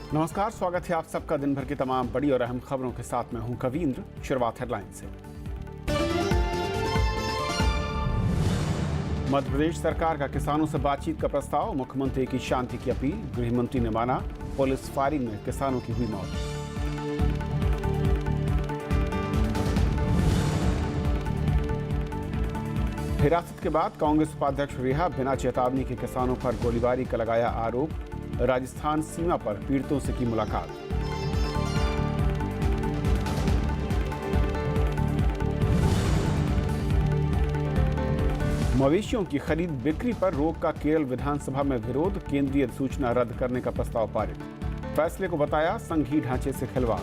नमस्कार, स्वागत है आप सबका दिन भर की तमाम बड़ी और अहम खबरों के साथ। मैं हूं कवींद्र। शुरुआत हेडलाइन से। मध्य प्रदेश सरकार का किसानों से बातचीत का प्रस्ताव, मुख्यमंत्री की शांति की अपील, गृह मंत्री ने माना पुलिस फायरिंग में किसानों की हुई मौत। हिरासत के बाद कांग्रेस उपाध्यक्ष रिहा, बिना चेतावनी के किसानों पर गोलीबारी का लगाया आरोप। राजस्थान सीमा पर पीड़ितों से की मुलाकात। मवेशियों की खरीद बिक्री पर रोक का केरल विधानसभा में विरोध, केंद्रीय अधिसूचना रद्द करने का प्रस्ताव पारित। फैसले को बताया संघीय ढांचे से खिलवाड़।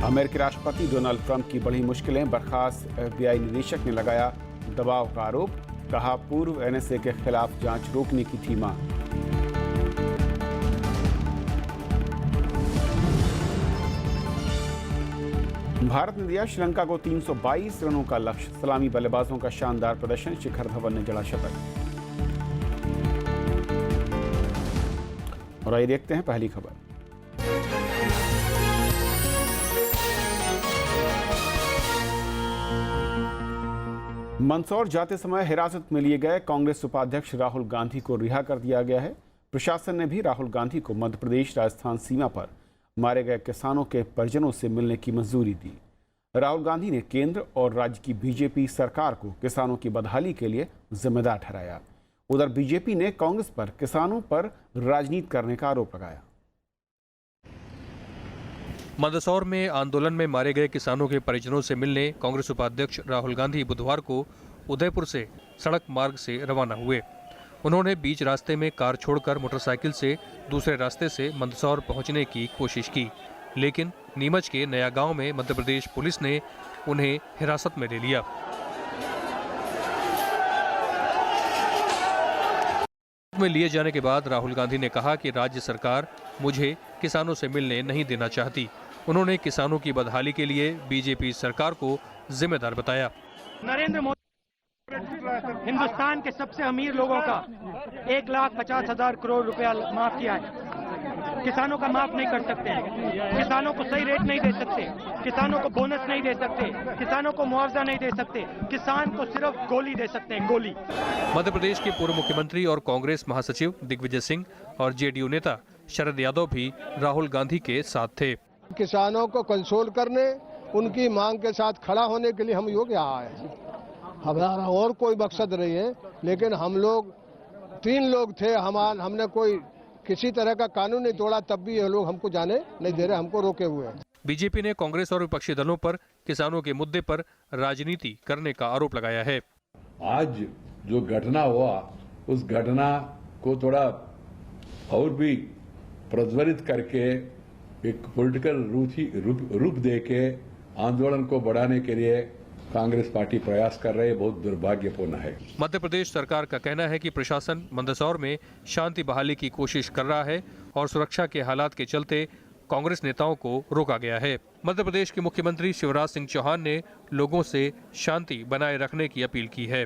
अमेरिकी राष्ट्रपति डोनाल्ड ट्रंप की बड़ी मुश्किलें, बर्खास्त FBI निदेशक ने लगाया दबाव का आरोप। कहा पूर्व NSA के खिलाफ जांच रोकने की थी मांग। भारत ने दिया श्रीलंका को 322 रनों का लक्ष्य, सलामी बल्लेबाजों का शानदार प्रदर्शन, शिखर धवन ने जड़ा शतक। और आइए देखते हैं पहली खबर। मंदसौर जाते समय हिरासत में लिए गए कांग्रेस उपाध्यक्ष राहुल गांधी को रिहा कर दिया गया है। प्रशासन ने भी राहुल गांधी को मध्य प्रदेश राजस्थान सीमा पर मारे गए किसानों के परिजनों से मिलने की मंजूरी दी। राहुल गांधी ने केंद्र और राज्य की बीजेपी सरकार को किसानों की बदहाली के लिए जिम्मेदार ठहराया। उधर बीजेपी ने कांग्रेस पर किसानों पर राजनीति करने का आरोप लगाया। मंदसौर में आंदोलन में मारे गए किसानों के परिजनों से मिलने कांग्रेस उपाध्यक्ष राहुल गांधी बुधवार को उदयपुर से सड़क मार्ग से रवाना हुए। उन्होंने बीच रास्ते में कार छोड़कर मोटरसाइकिल से दूसरे रास्ते से मंदसौर पहुंचने की कोशिश की, लेकिन नीमच के नया गांव में मध्य प्रदेश पुलिस ने उन्हें हिरासत में ले लिया। में लिए जाने के बाद राहुल गांधी ने कहा कि राज्य सरकार मुझे किसानों से मिलने नहीं देना चाहती। उन्होंने किसानों की बदहाली के लिए बीजेपी सरकार को जिम्मेदार बताया। नरेंद्र मोदी हिंदुस्तान के सबसे अमीर लोगों का 1,50,000 करोड़ रुपया माफ किया है। किसानों का माफ नहीं कर सकते हैं, किसानों को सही रेट नहीं दे सकते, किसानों को बोनस नहीं दे सकते, किसानों को मुआवजा नहीं दे सकते, किसान को सिर्फ गोली दे सकते हैं, गोली। मध्य प्रदेश के पूर्व मुख्यमंत्री और कांग्रेस महासचिव दिग्विजय सिंह और JDU नेता शरद यादव भी राहुल गांधी के साथ थे। किसानों को कंसोल करने, उनकी मांग के साथ खड़ा होने के लिए हम योग यहाँ आए हैं। हमारा और कोई मकसद नहीं है, लेकिन हम लोग 3 लोग थे, हमने कोई किसी तरह का कानून नहीं तोड़ा, तब भी ये लोग हमको जाने नहीं दे रहे, हमको रोके हुए हैं। बीजेपी ने कांग्रेस और विपक्षी दलों पर किसानों के मुद्दे पर राजनीति करने का आरोप लगाया है। आज जो घटना हुआ, उस घटना को थोड़ा और भी प्रज्वलित करके एक पॉलिटिकल रूप देके आंदोलन को बढ़ाने के लिए कांग्रेस पार्टी प्रयास कर रही है, बहुत दुर्भाग्यपूर्ण है। मध्य प्रदेश सरकार का कहना है कि प्रशासन मंदसौर में शांति बहाली की कोशिश कर रहा है और सुरक्षा के हालात के चलते कांग्रेस नेताओं को रोका गया है। मध्य प्रदेश के मुख्यमंत्री शिवराज सिंह चौहान ने लोगों से शांति बनाए रखने की अपील की है।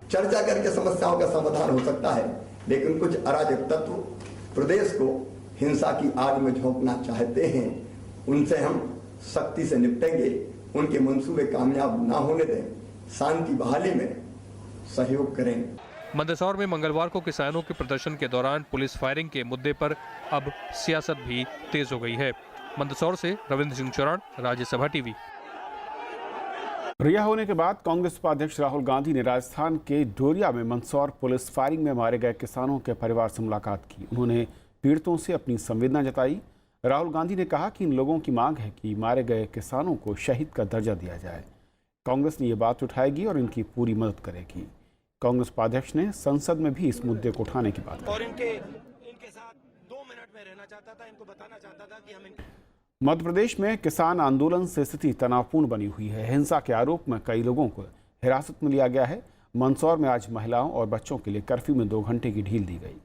चर्चा करके समस्याओं का समाधान हो सकता है, लेकिन कुछ अराजक तत्व प्रदेश को हिंसा की आग में झोंकना चाहते हैं, उनसे हम सख्ती से निपटेंगे। उनके मंसूबे कामयाब ना होने दें, शांति बहाली में सहयोग करें। मंदसौर में मंगलवार को किसानों के प्रदर्शन के दौरान पुलिस फायरिंग के मुद्दे पर अब सियासत भी तेज हो गई है। मंदसौर से रविंद्र सिंह चौहान, राज्यसभा टीवी। रिहा होने के बाद कांग्रेस उपाध्यक्ष राहुल गांधी ने राजस्थान के डोरिया में मंदसौर पुलिस फायरिंग में मारे गए किसानों के परिवार से मुलाकात की। उन्होंने पीड़ितों से अपनी संवेदना जताई। राहुल गांधी ने कहा कि इन लोगों की मांग है कि मारे गए किसानों को शहीद का दर्जा दिया जाए। कांग्रेस ने ये बात उठाएगी और इनकी पूरी मदद करेगी। कांग्रेस उपाध्यक्ष ने संसद में भी इस मुद्दे को उठाने की बात और इनके साथ 2 मिनट में रहना चाहता था, इनको बताना चाहता था कि हम मध्य प्रदेश में किसान आंदोलन से स्थिति तनावपूर्ण बनी हुई है। हिंसा के आरोप में कई लोगों को हिरासत में लिया गया है। मंदसौर में आज महिलाओं और बच्चों के लिए कर्फ्यू में 2 घंटे की ढील दी गई।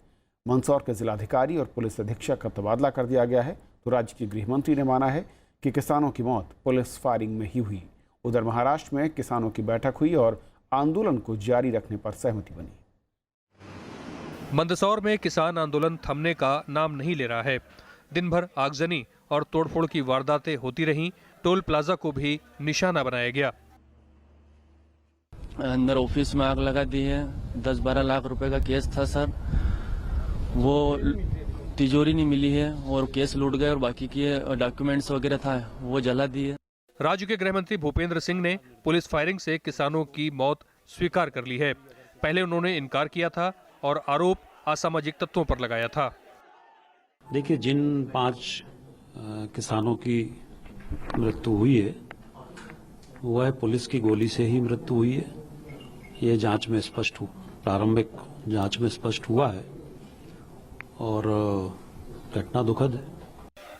मंदसौर के जिलाधिकारी और पुलिस अधीक्षक का तबादला कर दिया गया है। तो राज्य के गृह मंत्री ने माना है कि किसानों की मौत पुलिस फायरिंग में ही हुई। उधर महाराष्ट्र में किसानों की बैठक हुई और आंदोलन को जारी रखने पर सहमति बनी। मंदसौर में किसान आंदोलन थमने का नाम नहीं ले रहा है। दिन भर आगजनी और तोड़फोड़ की वारदातें होती रहीं। टोल प्लाजा को भी निशाना बनाया गया। अंदर ऑफिस में आग लगा दी है। 10-12 लाख रुपए का केस था सर, वो तिजोरी नहीं मिली है और केस लूट गए और बाकी के डॉक्यूमेंट्स वगैरह था वो जला दिए। राज्य के गृह मंत्री भूपेंद्र सिंह ने पुलिस फायरिंग से किसानों की मौत स्वीकार कर ली है। पहले उन्होंने इनकार किया था और आरोप असामाजिक तत्वों पर लगाया था। देखिए, जिन 5 किसानों की मृत्यु हुई है वह पुलिस की गोली से ही मृत्यु हुई है। ये जांच में स्पष्ट प्रारंभिक जांच में स्पष्ट हुआ है और घटना दुखद है।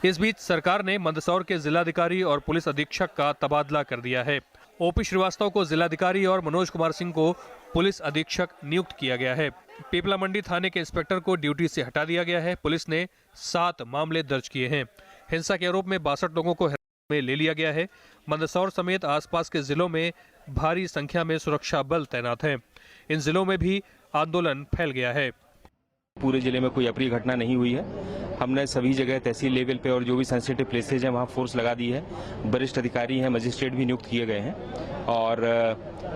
इस बीच सरकार ने मंदसौर के जिलाधिकारी और पुलिस अधीक्षक का तबादला कर दिया है। ओपी श्रीवास्तव को जिलाधिकारी और मनोज कुमार सिंह को पुलिस अधीक्षक नियुक्त किया गया है। पीपला मंडी थाने के इंस्पेक्टर को ड्यूटी से हटा दिया गया है। पुलिस ने 7 मामले दर्ज किए हैं। हिंसा के आरोप में 62 लोगों को हिरासत में ले लिया गया है। मंदसौर समेत आसपास के जिलों में भारी संख्या में सुरक्षा बल तैनात हैं। इन जिलों में भी आंदोलन फैल गया है। पूरे जिले में कोई अप्रिय घटना नहीं हुई है। हमने सभी जगह तहसील लेवल पे और जो भी सेंसिटिव प्लेसेज हैं वहाँ फोर्स लगा दी है। वरिष्ठ अधिकारी हैं, मजिस्ट्रेट भी नियुक्त किए गए हैं और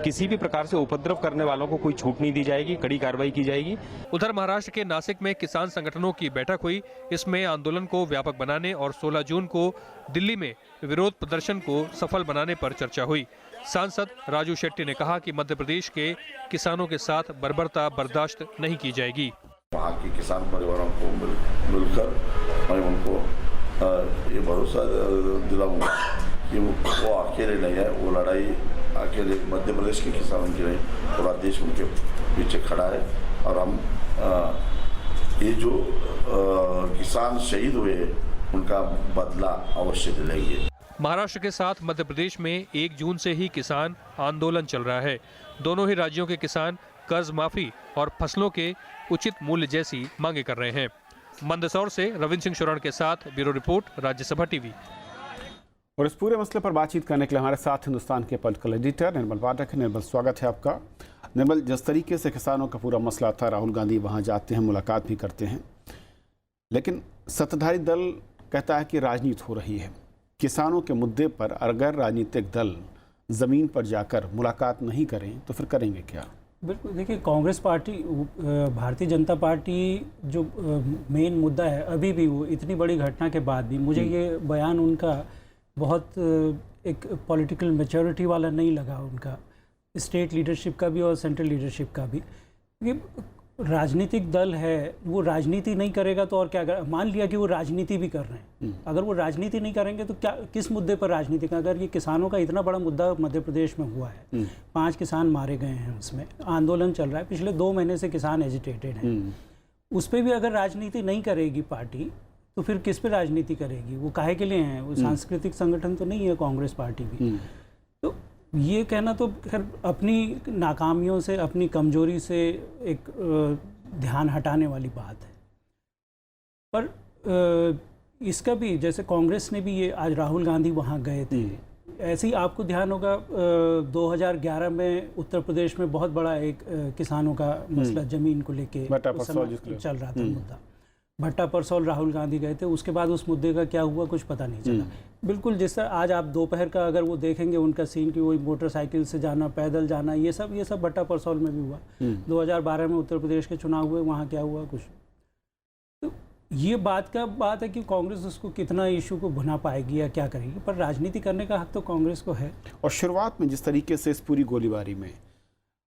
किसी भी प्रकार से उपद्रव करने वालों को कोई छूट नहीं दी जाएगी, कड़ी कार्रवाई की जाएगी। उधर महाराष्ट्र के नासिक में किसान संगठनों की बैठक हुई। इसमें आंदोलन को व्यापक बनाने और 16 जून को दिल्ली में विरोध प्रदर्शन को सफल बनाने पर चर्चा हुई। सांसद राजू शेट्टी ने कहा कि मध्य प्रदेश के किसानों के साथ बर्बरता बर्दाश्त नहीं की जाएगी। वहाँ के किसान परिवारों को मिलकर मैं उनको ये भरोसा दिलाऊंगा कि वो अकेले नहीं है। वो लड़ाई अकेले मध्य प्रदेश के किसानों की नहीं, पूरा देश उनके पीछे खड़ा है। और हम ये जो किसान शहीद हुए उनका बदला अवश्य दिलाएंगे। महाराष्ट्र के साथ मध्य प्रदेश में 1 जून से ही किसान आंदोलन चल रहा है। दोनों ही राज्यों के किसान कर्ज माफी और फसलों के उचित मूल्य जैसी मांगे कर रहे हैं। मंदसौर से रविंद्र सिंह शरण के साथ ब्यूरो रिपोर्ट, राज्यसभा टीवी। और इस पूरे मसले पर बातचीत करने के लिए हमारे साथ हिंदुस्तान के पॉलिटिकल एडिटर निर्मल पाठक है। निर्मल, स्वागत है आपका। निर्मल, जिस तरीके से किसानों का पूरा मसला था, राहुल गांधी वहां जाते हैं, मुलाकात भी करते हैं, लेकिन सत्ताधारी दल कहता है कि राजनीति हो रही है। किसानों के मुद्दे पर अगर राजनीतिक दल जमीन पर जाकर मुलाकात नहीं करें तो फिर करेंगे क्या? बिल्कुल, देखिए, कांग्रेस पार्टी, भारतीय जनता पार्टी जो मेन मुद्दा है अभी भी, वो इतनी बड़ी घटना के बाद भी मुझे ये बयान उनका बहुत एक पॉलिटिकल मैच्योरिटी वाला नहीं लगा। उनका स्टेट लीडरशिप का भी और सेंट्रल लीडरशिप का भी। ये राजनीतिक दल है, वो राजनीति नहीं करेगा तो और क्या कर, मान लिया कि वो राजनीति भी कर रहे हैं, अगर वो राजनीति नहीं करेंगे तो क्या, किस मुद्दे पर राजनीति का? अगर ये किसानों का इतना बड़ा मुद्दा मध्य प्रदेश में हुआ है, 5 किसान मारे गए हैं, उसमें आंदोलन चल रहा है, पिछले 2 महीने से किसान एजिटेटेड हैं, उस पर भी अगर राजनीति नहीं करेगी पार्टी तो फिर किस पे राजनीति करेगी? वो काहे के लिए हैं? वो सांस्कृतिक संगठन तो नहीं है कांग्रेस पार्टी भी। तो ये कहना तो खैर अपनी नाकामियों से, अपनी कमजोरी से एक ध्यान हटाने वाली बात है। पर इसका भी, जैसे कांग्रेस ने भी ये, आज राहुल गांधी वहाँ गए थे, ऐसे ही आपको ध्यान होगा 2011 में उत्तर प्रदेश में बहुत बड़ा एक किसानों का मसला जमीन को लेके चल रहा था मुद्दा। भट्टा परसौल राहुल गांधी गए थे, उसके बाद उस मुद्दे का क्या हुआ कुछ पता नहीं चला। बिल्कुल, जिस तरह आज आप दोपहर का अगर वो देखेंगे उनका सीन कि वही मोटरसाइकिल से जाना, पैदल जाना, ये सब भट्टा परसौल में भी हुआ। 2012 में उत्तर प्रदेश के चुनाव हुए, वहाँ क्या हुआ कुछ। तो ये बात है कि कांग्रेस उसको कितना इशू को भुना पाएगी या क्या करेगी, पर राजनीति करने का हक तो कांग्रेस को है। और शुरुआत में जिस तरीके से इस पूरी गोलीबारी में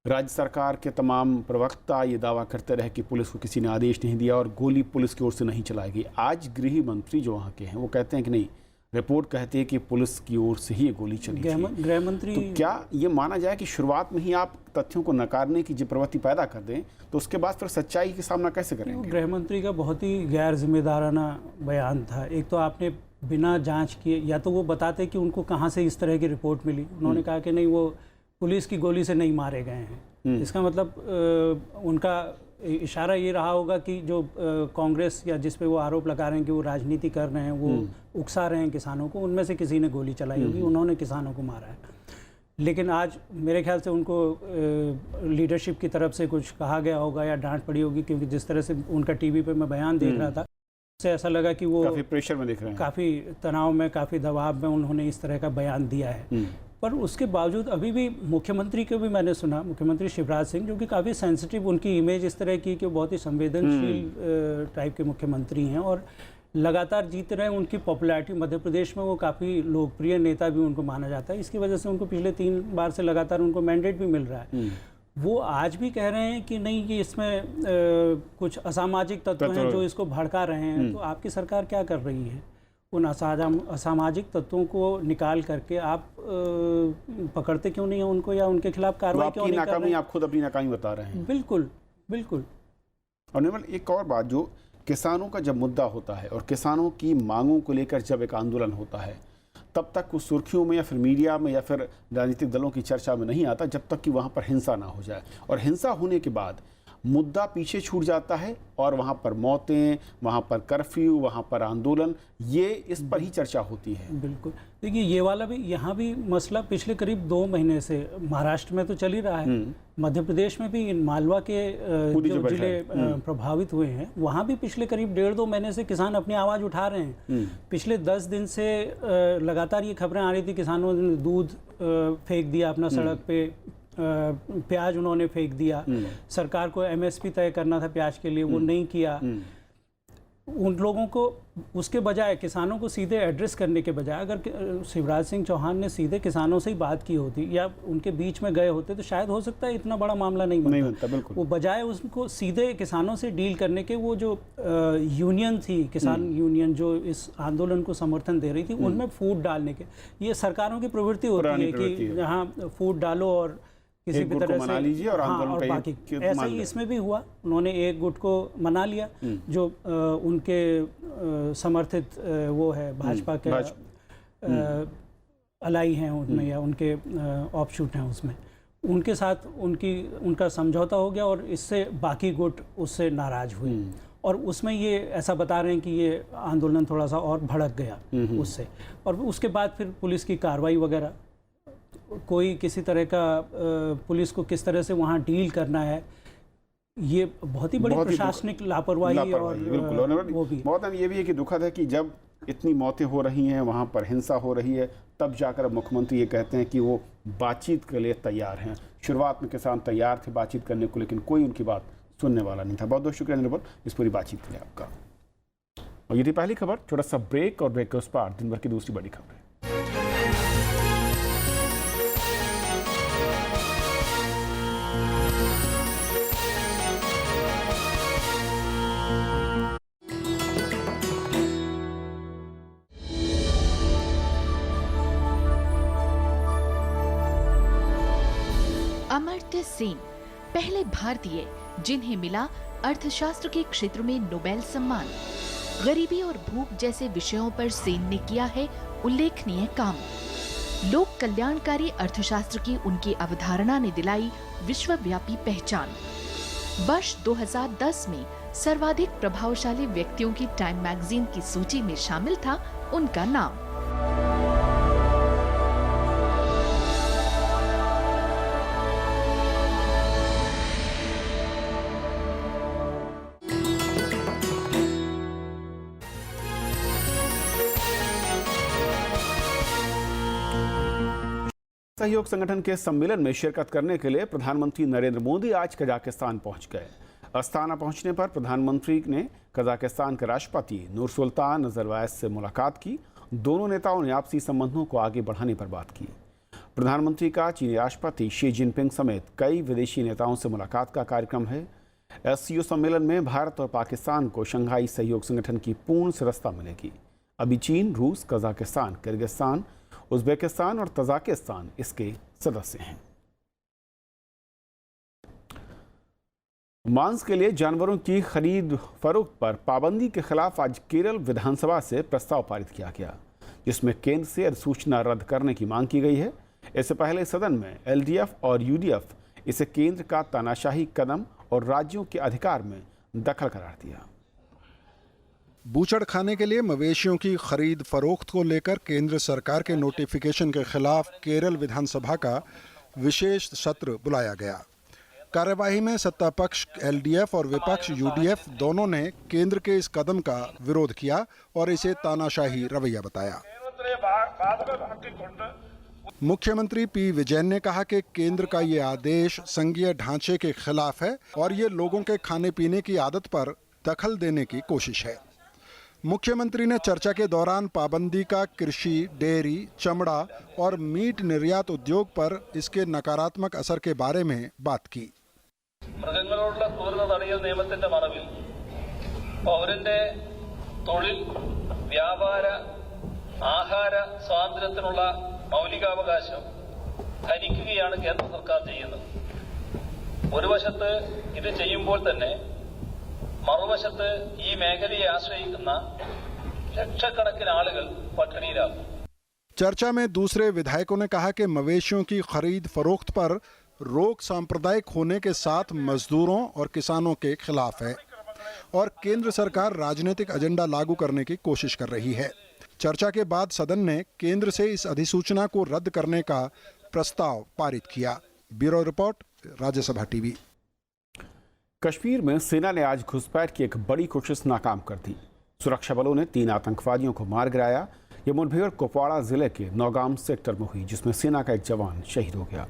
राज्य सरकार के तमाम प्रवक्ता ये दावा करते रहे कि पुलिस को किसी ने आदेश नहीं दिया और गोली पुलिस की ओर से नहीं चलाई गई, आज गृह मंत्री जो वहाँ के हैं वो कहते हैं कि नहीं, रिपोर्ट कहती है कि पुलिस की ओर से ही ये गोली चली। गृह मंत्री, तो क्या ये माना जाए कि शुरुआत में ही आप तथ्यों को नकारने की जो प्रवृत्ति पैदा कर दें तो उसके बाद फिर सच्चाई का सामना कैसे करेंगे? गृह मंत्री का बहुत ही गैर जिम्मेदाराना बयान था। एक तो आपने बिना जाँच किए, या तो वो बताते कि उनको कहाँ से इस तरह की रिपोर्ट मिली, उन्होंने कहा कि नहीं वो पुलिस की गोली से नहीं मारे गए हैं। इसका मतलब उनका इशारा ये रहा होगा कि जो कांग्रेस या जिस पे वो आरोप लगा रहे हैं कि वो राजनीति कर रहे हैं, वो उकसा रहे हैं किसानों को, उनमें से किसी ने गोली चलाई होगी, उन्होंने किसानों को मारा है। लेकिन आज मेरे ख्याल से उनको लीडरशिप की तरफ से कुछ कहा गया होगा या डांट पड़ी होगी, क्योंकि जिस तरह से उनका टीवी पे मैं बयान देख रहा था, उससे ऐसा लगा कि वो काफ़ी प्रेशर में दिख रहे हैं, काफ़ी तनाव में, काफ़ी दबाव में उन्होंने इस तरह का बयान दिया है। पर उसके बावजूद अभी भी मुख्यमंत्री को भी मैंने सुना, मुख्यमंत्री शिवराज सिंह, जो कि काफ़ी सेंसिटिव, उनकी इमेज इस तरह की कि बहुत ही संवेदनशील टाइप के मुख्यमंत्री हैं और लगातार जीत रहे हैं। उनकी पॉपुलैरिटी मध्य प्रदेश में, वो काफ़ी लोकप्रिय नेता भी उनको माना जाता है। इसकी वजह से उनको पिछले 3 बार से लगातार उनको मैंडेट भी मिल रहा है। वो आज भी कह रहे हैं कि नहीं, कि इसमें कुछ असामाजिक तत्व हैं जो इसको भड़का रहे हैं। तो आपकी सरकार क्या कर रही है? उन असामाजिक तत्वों को निकाल करके आप पकड़ते क्यों नहीं है उनको, या उनके खिलाफ कार्रवाई क्यों नहीं कर रहे हैं? आप खुद अपनी नाकामी बता रहे हैं। बिल्कुल बिल्कुल। और निर्मल, एक और बात, जो किसानों का जब मुद्दा होता है और किसानों की मांगों को लेकर जब एक आंदोलन होता है, तब तक वो सुर्खियों में या फिर मीडिया में या फिर राजनीतिक दलों की चर्चा में नहीं आता, जब तक कि वहाँ पर हिंसा ना हो जाए। और हिंसा होने के बाद मुद्दा पीछे छूट जाता है और वहाँ पर मौतें, वहाँ पर कर्फ्यू, वहाँ पर आंदोलन, ये इस पर ही चर्चा होती है। बिल्कुल। देखिए, ये वाला भी, यहाँ भी मसला पिछले करीब 2 महीने से महाराष्ट्र में तो चल ही रहा है, मध्य प्रदेश में भी मालवा के जो जिले प्रभावित हुए हैं, वहाँ भी पिछले करीब 1.5-2 महीने से किसान अपनी आवाज़ उठा रहे हैं। पिछले 10 दिन से लगातार ये खबरें आ रही थी, किसानों ने दूध फेंक दिया अपना सड़क पे, प्याज उन्होंने फेंक दिया, सरकार को MSP तय करना था प्याज के लिए, वो नहीं किया। उन लोगों को, उसके बजाय किसानों को सीधे एड्रेस करने के बजाय, अगर शिवराज सिंह चौहान ने सीधे किसानों से ही बात की होती या उनके बीच में गए होते, तो शायद हो सकता है इतना बड़ा मामला नहीं बनता। बिल्कुल। वो बजाय उसको सीधे किसानों से डील करने के, वो जो यूनियन थी, किसान यूनियन जो इस आंदोलन को समर्थन दे रही थी, उनमें फूट डालने के, ये सरकारों की प्रवृत्ति होती है कि जहाँ फूट डालो और किसी भी तरह से लीजिए और आंदोलन और बाकी। ऐसा ही इसमें भी हुआ, उन्होंने एक गुट को मना लिया जो उनके समर्थित वो है भाजपा के अलाई हैं उनमें, या उनके ऑफशूट हैं उसमें, उनके साथ उनका समझौता हो गया और इससे बाकी गुट उससे नाराज हुए। और उसमें ये ऐसा बता रहे हैं कि ये आंदोलन थोड़ा सा और भड़क गया उससे, और उसके बाद फिर पुलिस की कार्रवाई वगैरह, कोई किसी तरह का पुलिस को किस तरह से वहाँ डील करना है, ये बहुत ही बड़ी प्रशासनिक लापरवाही और बिल्कुल। वो भी बहुत ये भी है कि दुखद है कि जब इतनी मौतें हो रही हैं, वहाँ पर हिंसा हो रही है, तब जाकर मुख्यमंत्री ये कहते हैं कि वो बातचीत के लिए तैयार हैं। शुरुआत में किसान तैयार थे बातचीत करने को, लेकिन कोई उनकी बात सुनने वाला नहीं था। बहुत बहुत शुक्रिया निर्मल इस पूरी बातचीत के लिए आपका। और ये थी पहली खबर। छोटा सा ब्रेक और ब्रेक के उस पार दिन भर की दूसरी बड़ी खबर है। अमर्त्य सेन पहले भारतीय जिन्हें मिला अर्थशास्त्र के क्षेत्र में नोबेल सम्मान। गरीबी और भूख जैसे विषयों पर सेन ने किया है उल्लेखनीय काम। लोक कल्याणकारी अर्थशास्त्र की उनकी अवधारणा ने दिलाई विश्वव्यापी पहचान। वर्ष 2010 में सर्वाधिक प्रभावशाली व्यक्तियों की टाइम मैगजीन की सूची में शामिल था उनका नाम। सहयोग संगठन के सम्मेलन में शिरकत करने के लिए प्रधानमंत्री नरेंद्र मोदी आज कजाकिस्तान पहुंच गए। अस्ताना पहुंचने पर प्रधानमंत्री ने कजाकिस्तान के राष्ट्रपति नूरसुल्तान नज़रबायेव से मुलाकात की। दोनों नेताओं ने आपसी संबंधों को आगे बढ़ाने पर बात की। प्रधानमंत्री का चीनी राष्ट्रपति शी जिनपिंग समेत कई विदेशी नेताओं से मुलाकात का कार्यक्रम है। SCO सम्मेलन में भारत और पाकिस्तान को शंघाई सहयोग संगठन की पूर्ण सदस्यता मिलेगी। अभी चीन, रूस, कजाकिस्तान, किर्गिस्तान, उज्बेकिस्तान और तजाकिस्तान इसके सदस्य हैं। मांस के लिए जानवरों की खरीद फरोख्त पर पाबंदी के खिलाफ आज केरल विधानसभा से प्रस्ताव पारित किया गया, जिसमें केंद्र से अधिसूचना रद्द करने की मांग की गई है। इससे पहले सदन में LDF और UDF इसे केंद्र का तानाशाही कदम और राज्यों के अधिकार में दखल करार दिया। बूचड़खाने के लिए मवेशियों की खरीद फरोख्त को लेकर केंद्र सरकार के नोटिफिकेशन के खिलाफ केरल विधानसभा का विशेष सत्र बुलाया गया। कार्यवाही में सत्ता पक्ष एलडीएफ और विपक्ष यूडीएफ दोनों ने केंद्र के इस कदम का विरोध किया और इसे तानाशाही रवैया बताया। मुख्यमंत्री पी विजयन ने कहा कि केंद्र का ये आदेश संघीय ढांचे के खिलाफ है और ये लोगों के खाने पीने की आदत पर दखल देने की कोशिश है। मुख्यमंत्री ने चर्चा के दौरान पाबंदी का कृषि, डेयरी, चमड़ा और मीट निर्यात उद्योग पर इसके नकारात्मक असर के बारे में बात की। മൃഗങ്ങളോടുള്ള ക്രൂരത തടയൽ നിയമത്തിന്റെ മറവിൽ പൗരന്റെ തൊഴിൽ, വ്യാപാര, ആഹാര സ്വാതന്ത്ര്യത്തിനുള്ള മൗലികാവകാശം ഹനിക്കുകയാണ് കേന്ദ്ര സർക്കാർ ചെയ്യുന്നത്. ഒരു വശത്ത് ഇത് ചെയ്യുമ്പോൾ തന്നെ മറുവശത്ത് ഈ മേഖലയെ ആശ്രയിക്കുന്ന ലക്ഷക്കണക്കിന് ആളുകൾ പട്ടിണിയിലാകും। चर्चा में दूसरे विधायकों ने कहा कि मवेशियों की खरीद फरोख्त पर रोक सांप्रदायिक होने के साथ मजदूरों और किसानों के खिलाफ है और केंद्र सरकार राजनीतिक एजेंडा लागू करने की कोशिश कर रही है। चर्चा के बाद सदन ने केंद्र से इस अधिसूचना को रद्द करने का प्रस्ताव पारित किया। Bureau report, Rajya Sabha TV. Kashmir में सेना ने आज घुसपैठ की एक बड़ी कोशिश नाकाम कर दी। सुरक्षा बलों ने 3 आतंकवादियों को मार गिराया। ये मुठभेड़ कुपवाड़ा जिले के नौगाम सेक्टर में हुई, जिसमें सेना का एक जवान शहीद हो गया।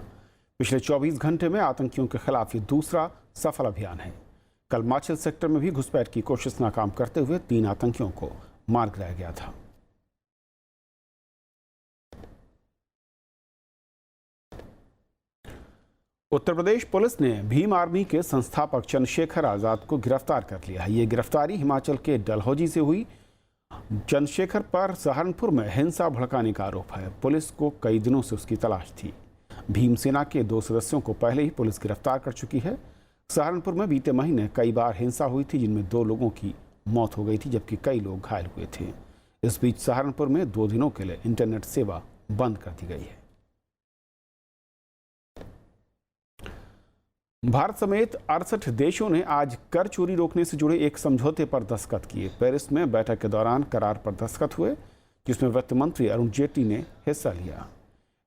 पिछले 24 घंटे में आतंकियों के खिलाफ ये दूसरा सफल अभियान है। कल माछिल सेक्टर में भी घुसपैठ की कोशिश नाकाम करते हुए 3 आतंकियों को मार गिराया गया था। उत्तर प्रदेश पुलिस ने भीम आर्मी के संस्थापक चंद्रशेखर आजाद को गिरफ्तार कर लिया है। ये गिरफ्तारी हिमाचल के डलहौजी से हुई। चंद्रशेखर पर सहारनपुर में हिंसा भड़काने का आरोप है। पुलिस को कई दिनों से उसकी तलाश थी। भीमसेना के 2 सदस्यों को पहले ही पुलिस गिरफ्तार कर चुकी है। सहारनपुर में बीते महीने कई बार हिंसा हुई थी, जिनमें 2 लोगों की मौत हो गई थी, जबकि कई लोग घायल हुए थे। इस बीच सहारनपुर में 2 दिनों के लिए इंटरनेट सेवा बंद कर दी गई है। भारत समेत 68 देशों ने आज कर चोरी रोकने से जुड़े एक समझौते पर दस्तखत किए। पेरिस में बैठक के दौरान करार पर दस्तखत हुए, जिसमें वित्त मंत्री अरुण जेटली ने हिस्सा लिया।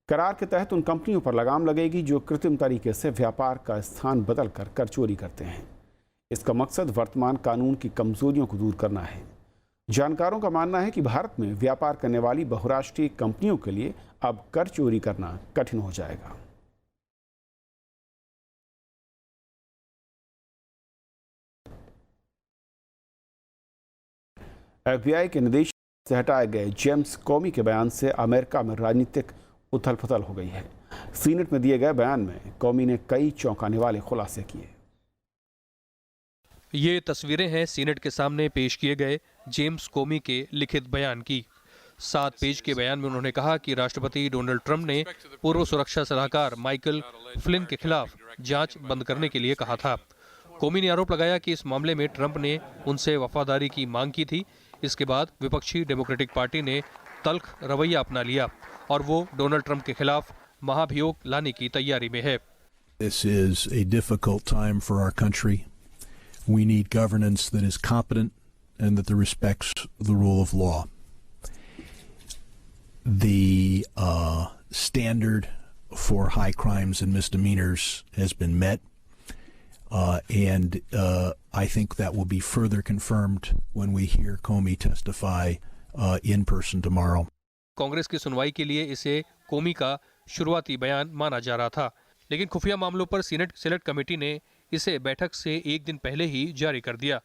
करार के तहत उन कंपनियों पर लगाम लगेगी जो कृत्रिम तरीके से व्यापार का स्थान बदलकर कर चोरी करते हैं। इसका मकसद वर्तमान कानून की कमजोरियों को दूर करना है। जानकारों का मानना है कि भारत में व्यापार करने वाली बहुराष्ट्रीय कंपनियों के लिए अब कर चोरी करना कठिन हो जाएगा। FBI के निदेशक से हटाए गए जेम्स कोमी के बयान से अमेरिका में राजनीतिक उथल-पुथल हो गई है। सीनेट में दिए गए बयान में कोमी ने कई चौंकाने वाले खुलासे किए। ये तस्वीरें हैं सीनेट के सामने पेश किए गए जेम्स कोमी के लिखित बयान की। 7 पेज के बयान में उन्होंने कहा कि राष्ट्रपति डोनाल्ड ट्रंप ने पूर्व सुरक्षा सलाहकार माइकल फ्लिन के खिलाफ जांच बंद करने के लिए कहा था। कोमी ने आरोप लगाया कि इस मामले में ट्रंप ने उनसे वफादारी की मांग की थी। इसके बाद विपक्षी डेमोक्रेटिक पार्टी ने तल्ख रवैया अपना लिया और वो डोनाल्ड ट्रंप के खिलाफ महाभियोग लाने की तैयारी में है। This is a difficult time for our country. We need governance that is competent and that respects the rule of law. The standard for high crimes and misdemeanors has been met. And I think that will be further confirmed when we hear Comey testify in person tomorrow. Congress की सुनवाई के लिए इसे कोमी का शुरुआती बयान माना जा रहा था, लेकिन खुफिया मामलों पर सीनेट सेलेक्ट कमेटी ने इसे बैठक से 1 दिन पहले ही जारी कर दिया।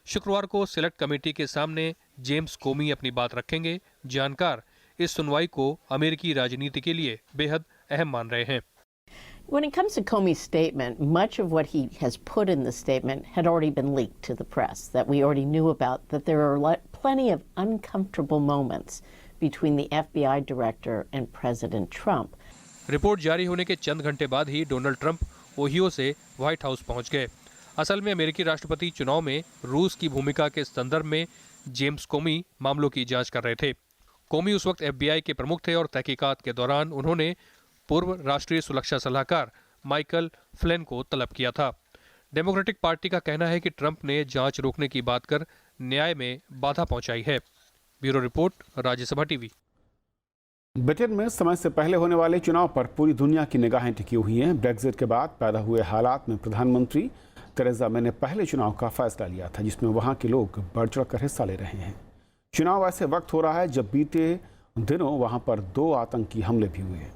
शुक्रवार को सेलेक्ट कमेटी के सामने जेम्स कोमी अपनी बात रखेंगे। जानकार इस सुनवाई को अमेरिकी राजनीति के लिए बेहद अहम मान रहे हैं। When it comes to Comey's statement, much of what he has put in the statement had already been leaked to the press, that we already knew about, that there are plenty of uncomfortable moments between the FBI director and President Trump. Report जारी होने के चंद घंटे बाद ही Donald Trump Ohio से white house पहुंच गए। असल में अमेरिकी राष्ट्रपति चुनाव में रूस की भूमिका के संदर्भ में जेम्स कोमी मामलों की जांच कर रहे थे। कोमी उस वक्त FBI के प्रमुख थे और तहकीकात के दौरान उन्होंने पूर्व राष्ट्रीय सुरक्षा सलाहकार माइकल फ्लिन को तलब किया था। डेमोक्रेटिक पार्टी का कहना है कि ट्रंप ने जांच रोकने की बात कर न्याय में बाधा पहुंचाई है। Bureau report, Rajya Sabha TV. Britain में समय से पहले होने वाले चुनाव पर पूरी दुनिया की निगाहें टिकी हुई हैं। ब्रेक्जिट के बाद पैदा हुए हालात में प्रधानमंत्री थेरेसा मे ने पहले चुनाव का फैसला लिया था, जिसमें वहां के लोग बढ़ चढ़कर हिस्सा ले रहे हैं। चुनाव ऐसे वक्त हो रहा है जब बीते दिनों वहां पर 2 आतंकी हमले भी हुए।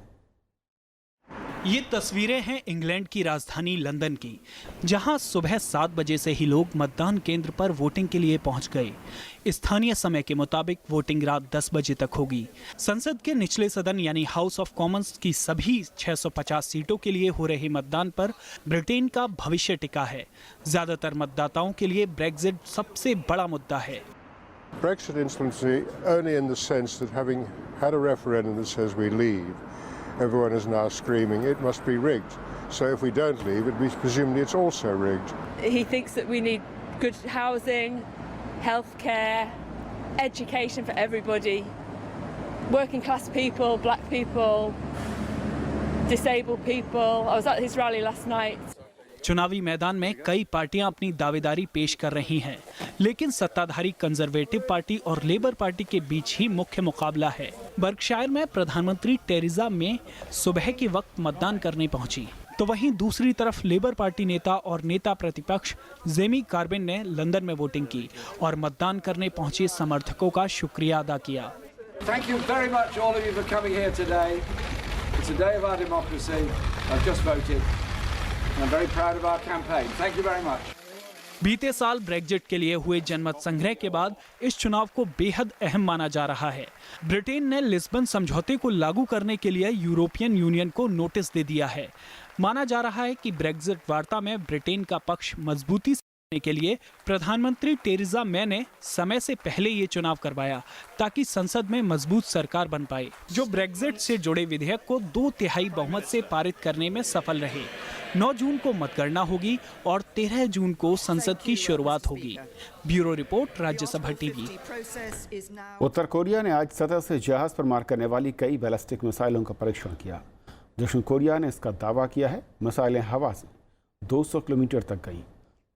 ये तस्वीरें हैं इंग्लैंड की राजधानी लंदन की, जहां सुबह 7 बजे से ही लोग मतदान केंद्र पर वोटिंग के लिए पहुंच गए। स्थानीय समय के मुताबिक वोटिंग रात 10 बजे तक होगी। संसद के निचले सदन यानी हाउस ऑफ कॉमन्स की सभी 650 सीटों के लिए हो रहे मतदान पर ब्रिटेन का भविष्य टिका है। ज्यादातर मतदाताओं के लिए ब्रेक्जिट सबसे बड़ा मुद्दा है। Brexit instantly only in the sense that having had a referendum that says we leave, everyone is now screaming it must be rigged. So if we don't leave, presumably it's also rigged. He thinks that we need good housing, healthcare, education for everybody, working class people, black people, disabled people. I was at his rally last night. चुनावी मैदान में कई पार्टियां अपनी दावेदारी पेश कर रही हैं, लेकिन सत्ताधारी कंजर्वेटिव पार्टी और लेबर पार्टी के बीच ही मुख्य मुकाबला है। बर्कशायर में प्रधानमंत्री टेरेसा मे सुबह के वक्त मतदान करने पहुंची, तो वहीं दूसरी तरफ लेबर पार्टी नेता और नेता प्रतिपक्ष जेमी कार्बिन ने लंदन में वोटिंग की और मतदान करने पहुंचे समर्थकों का शुक्रिया अदा किया। Thank you very much all of you for coming here today. It's a day of our democracy. I've just voted. I'm very proud of our campaign. Thank you very much. बीते साल ब्रेक्जिट के लिए हुए जनमत संग्रह के बाद इस चुनाव को बेहद अहम माना जा रहा है। ब्रिटेन ने लिस्बन समझौते को लागू करने के लिए यूरोपियन यूनियन को नोटिस दे दिया है। माना जा रहा है कि ब्रेक्जिट वार्ता में ब्रिटेन का पक्ष मजबूती के लिए प्रधानमंत्री टेरेसा मे ने समय से पहले ये चुनाव करवाया, ताकि संसद में मजबूत सरकार बन पाए, जो ब्रेक्जिट से जुड़े विधेयक को 2/3 बहुमत से पारित करने में सफल रहे। 9 जून को मतगणना होगी और 13 जून को संसद की शुरुआत होगी। Bureau report, Rajya Sabha TV. उत्तर कोरिया ने आज सतह से जहाज पर मार करने वाली कई बैलिस्टिक मिसाइलों का परीक्षण किया। दक्षिण कोरिया ने इसका दावा किया है। मिसाइलें हवा से 200 किलोमीटर तक गईं।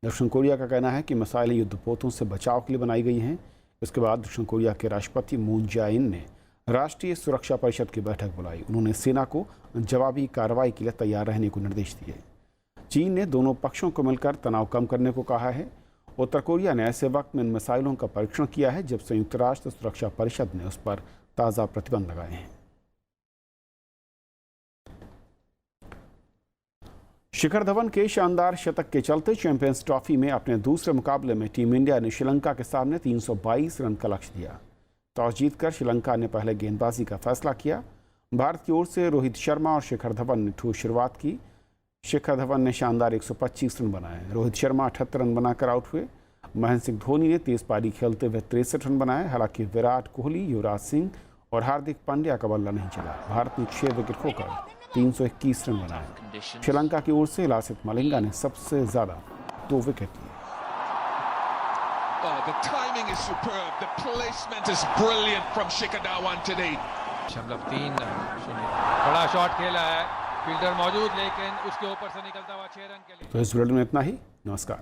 दक्षिण कोरिया का कहना है कि मिसाइलें युद्धपोतों से बचाव के लिए बनाई गई हैं। इसके बाद दक्षिण कोरिया के राष्ट्रपति मून जाए-इन ने राष्ट्रीय सुरक्षा परिषद की बैठक बुलाई। उन्होंने सेना को जवाबी कार्रवाई के लिए तैयार रहने को निर्देश दिए। चीन ने दोनों पक्षों को मिलकर तनाव कम करने को कहा है। उत्तर कोरिया ने ऐसे वक्त में इन मिसाइलों का परीक्षण किया है जब संयुक्त राष्ट्र सुरक्षा परिषद ने उस पर ताज़ा प्रतिबंध लगाए हैं। शिखर धवन के शानदार शतक के चलते चैंपियंस ट्रॉफी में अपने दूसरे मुकाबले में टीम इंडिया ने श्रीलंका के सामने 322 रन का लक्ष्य दिया। टॉस जीतकर श्रीलंका ने पहले गेंदबाजी का फैसला किया। भारत की ओर से रोहित शर्मा और शिखर धवन ने ठोस शुरुआत की। शिखर धवन ने शानदार 125 रन बनाए। रोहित शर्मा 78 रन बनाकर आउट हुए। महेंद्र सिंह धोनी ने तेज पारी खेलते हुए 63 रन बनाए। हालांकि विराट कोहली, युवराज सिंह और हार्दिक पांड्या का बल्ला नहीं चला। भारत ने 6 विकेट खोकर 321 रन बनाए। श्रीलंका की ओर से लासित मलिंगा ने सबसे ज्यादा 2 विकेट लिए। The timing is superb. The placement is brilliant from Shikhar Dhawan today. 3.0 बड़ा शॉट खेला है, फील्डर मौजूद, लेकिन उसके ऊपर से निकलता हुआ 6 रन के लिए। तो इस बुलेटिन में इतना ही। नमस्कार।